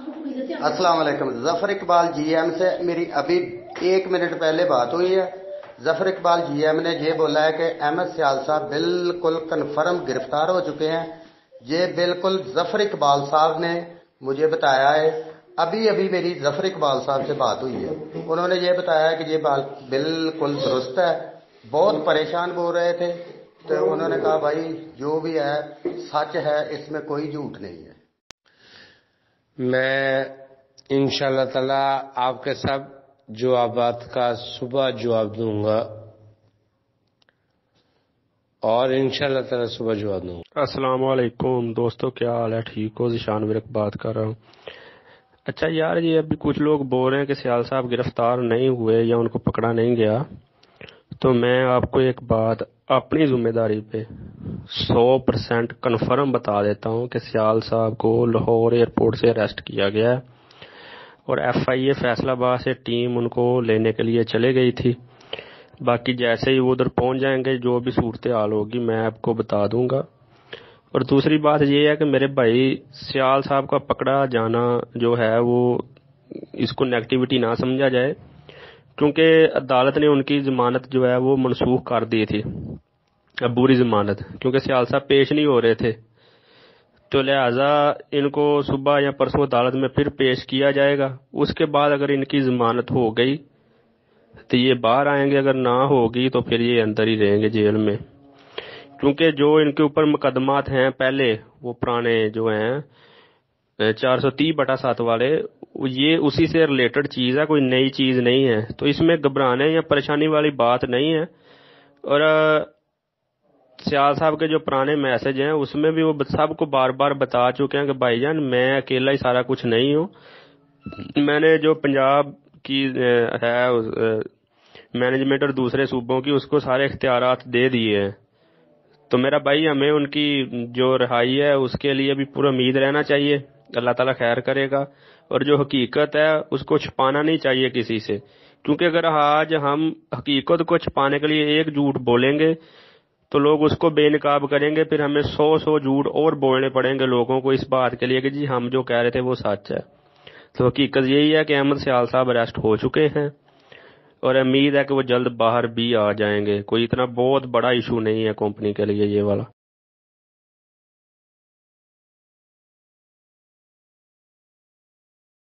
अस्सलाम वालेकुम। जफर इकबाल जीएम से मेरी अभी 1 मिनट पहले बात हुई है। जफर इकबाल जीएम ने ये बोला है कि अहमद सियाल साहब बिल्कुल कन्फर्म गिरफ्तार हो चुके हैं। ये बिल्कुल जफर इकबाल साहब ने मुझे बताया है। अभी अभी मेरी जफर इकबाल साहब से बात हुई है, उन्होंने ये बताया कि ये बात बिल्कुल दुरुस्त है। बहुत परेशान बोल रहे थे, तो उन्होंने कहा भाई जो भी है सच है, इसमें कोई झूठ नहीं है। मैं इंशाअल्लाह ताला आपके सब जवाबात का सुबह जवाब दूंगा और इंशाअल्लाह ताला सुबह जवाब दूंगा। अस्सलाम वालेकुम दोस्तों, क्या हाल है? ठीक हो? ज़िशान विरक बात कर रहा हूँ। अच्छा यार, ये अभी कुछ लोग बोल रहे हैं कि सियाल साहब गिरफ्तार नहीं हुए या उनको पकड़ा नहीं गया, तो मैं आपको एक बात अपनी जिम्मेदारी पे 100% कन्फर्म बता देता हूँ कि सियाल साहब को लाहौर एयरपोर्ट से अरेस्ट किया गया है और FIA फैसलाबाद से टीम उनको लेने के लिए चले गई थी। बाकी जैसे ही वो उधर पहुंच जाएंगे, जो भी सूरत हाल होगी मैं आपको बता दूंगा। और दूसरी बात ये है कि मेरे भाई, सियाल साहब का पकड़ा जाना जो है वो इसको नेगेटिविटी ना समझा जाए, क्योंकि अदालत ने उनकी जमानत जो है वो मनसूख कर दी थी, अबूरी जमानत, क्योंकि सियाल साहब पेश नहीं हो रहे थे। तो लिहाजा इनको सुबह या परसों अदालत में फिर पेश किया जाएगा। उसके बाद अगर इनकी जमानत हो गई तो ये बाहर आएंगे, अगर ना होगी तो फिर ये अंदर ही रहेंगे जेल में, क्योंकि जो इनके ऊपर मुकदमात हैं पहले, वो पुराने जो हैं 430/7 वाले, ये उसी से रिलेटेड चीज़ है, कोई नई चीज़ नहीं है। तो इसमें घबराने या परेशानी वाली बात नहीं है। और सियाल साहब के जो पुराने मैसेज हैं उसमें भी वो सबको बार बार बता चुके हैं कि भाईजान मैं अकेला ही सारा कुछ नहीं हूँ, मैंने जो पंजाब की है मैनेजमेंट और दूसरे सूबों की, उसको सारे इख्तियारात दे दिए हैं। तो मेरा भाई, हमें उनकी जो रिहाई है उसके लिए भी पूरा उम्मीद रहना चाहिए, अल्लाह ताला खैर करेगा। और जो हकीकत है उसको छुपाना नहीं चाहिए किसी से, क्योंकि अगर आज हम हकीकत को छुपाने के लिए एक झूठ बोलेंगे तो लोग उसको बेनकाब करेंगे, फिर हमें 100 झूठ और बोलने पड़ेंगे लोगों को इस बात के लिए कि जी हम जो कह रहे थे वो सच है। तो हकीकत यही है कि अहमद सियाल साहब अरेस्ट हो चुके हैं और उम्मीद है कि वो जल्द बाहर भी आ जाएंगे। कोई इतना बहुत बड़ा इशू नहीं है कंपनी के लिए ये वाला।